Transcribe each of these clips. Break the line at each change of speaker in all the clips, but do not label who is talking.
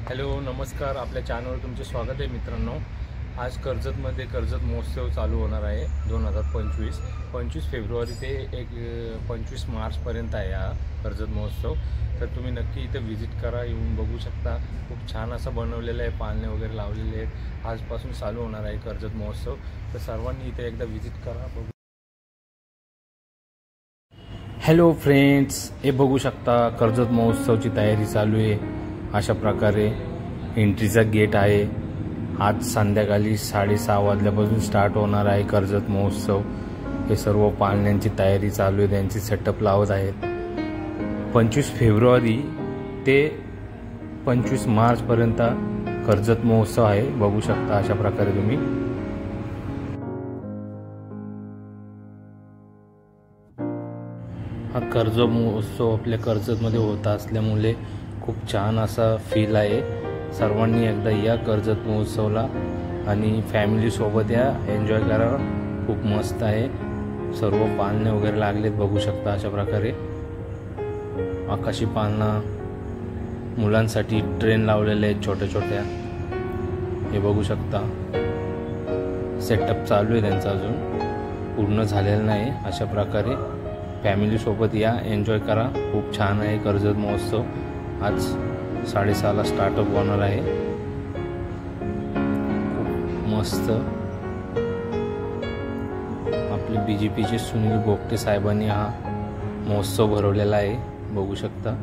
Hello नमस्कार, आपल्या चॅनलवर तुमचे स्वागत आहे मित्रांनो। आज कर्जतमध्ये कर्जत महोत्सव चालू होणार आहे 2025 फेब्रुवारी ते 25 मार्चपर्यंत आहे हा कर्जत महोत्सव। तर तुम्ही नक्की इथे व्हिजिट करा, येऊन बघू शकता। खूप छान असं बनवलेलं आहे, पाळणे वगैरे लावलेले आहेत। आजपासून चालू होणार आहे कर्जत महोत्सव, तर सर्वांनी इथे एकदा व्हिजिट करा, बघू। हॅलो फ्रेंड्स, हे बघू शकता कर्जत महोत्सवची तयारी चालू आहे। अशा प्रकारे एंट्रीचा गेट आहे। आज संध्याकाळी 6:30 वाजल्यापासून स्टार्ट होणार आहे कर्जत महोत्सव। हे सर्व पाळण्यांची तयारी चालू आहे, त्यांची सेटअप लावत आहेत। 25 फेब्रुवारी ते 25 मार्चपर्यंत कर्जत महोत्सव आहे, बघू शकता अशा प्रकारे तुम्ही। हा कर्जत महोत्सव आपल्या कर्जतमध्ये होत असल्यामुळे खूप छान असा फील आहे। सर्वांनी एकदा या कर्जत महोत्सवला आणि फॅमिली सोबत या, एन्जॉय करा, खूप मस्त आहे। सर्व पाळणे वगैरे लागलेत, बघू शकता अशा प्रकारे। आकाशी पाळणा, मुलांसाठी ट्रेन लावलेले आहेत छोट्या छोट्या, हे बघू शकता। सेटअप चालू आहे त्यांचा, अजून पूर्ण झालेला नाही। अशा प्रकारे फॅमिली सोबत या, एन्जॉय करा, खूप छान आहे कर्जत महोत्सव। आज 6:30 स्टार्टअप होणार आहे, खूप मस्त। आपले BJPचे सुनील गोगटे साहेबांनी हा महोत्सव भरवलेला आहे, बघू शकता।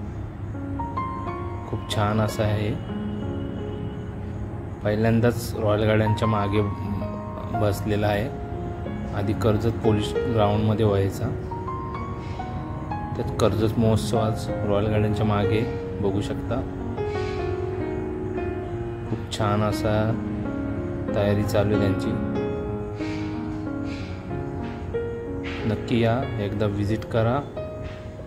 खूप छान असा आहे। पहिल्यांदाच रॉयल गार्डनच्या मागे बसलेला आहे। आधी कर्जत पोलीस ग्राउंडमध्ये व्हायचा, त्यात कर्जत महोत्सव आज रॉयल गार्डनच्या मागे, बघू शकता। खूप छान असा तयारी चालू आहे त्यांची। नक्की या, एकदा व्हिजिट करा।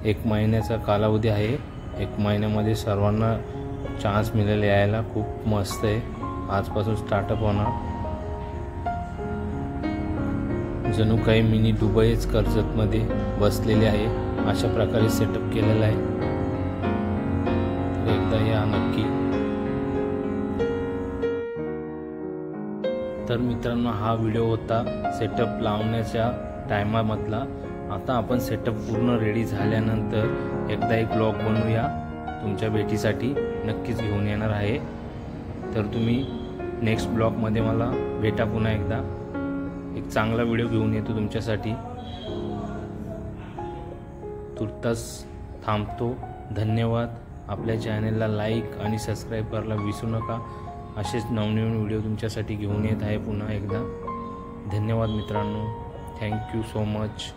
1 महिन्याचा कालावधी आहे, 1 महिन्यामध्ये सर्वांना चान्स मिळेल यायला, खूप मस्त आहे। आजपासून स्टार्टअप होणार, जणू काही मिनी दुबईच कर्जतमध्ये बसलेले आहे, अशा प्रकारे सेटअप केलेला आहे। एकदा या नक्की। तर मित्रांनो, हा व्हिडिओ होता सेटअप लावण्याच्या टायमामधला। आता आपण सेटअप पूर्ण रेडी झाल्यानंतर एकदा एक ब्लॉग बनवूया, तुमच्या भेटीसाठी नक्कीच घेऊन येणार आहे। तर तुम्ही नेक्स्ट ब्लॉगमध्ये मला भेटा पुन्हा एकदा। एक चांगला व्हिडिओ घेऊन येतो तुमच्यासाठी। तुर्तास थांबतो, धन्यवाद। आपल्या चॅनेलला लाईक आणि सबस्क्राईब करायला विसरू नका। असेच नवनवीन व्हिडिओ तुमच्यासाठी घेऊन येत आहे पुन्हा एकदा। धन्यवाद मित्रांनो, थँक्यू सो मच।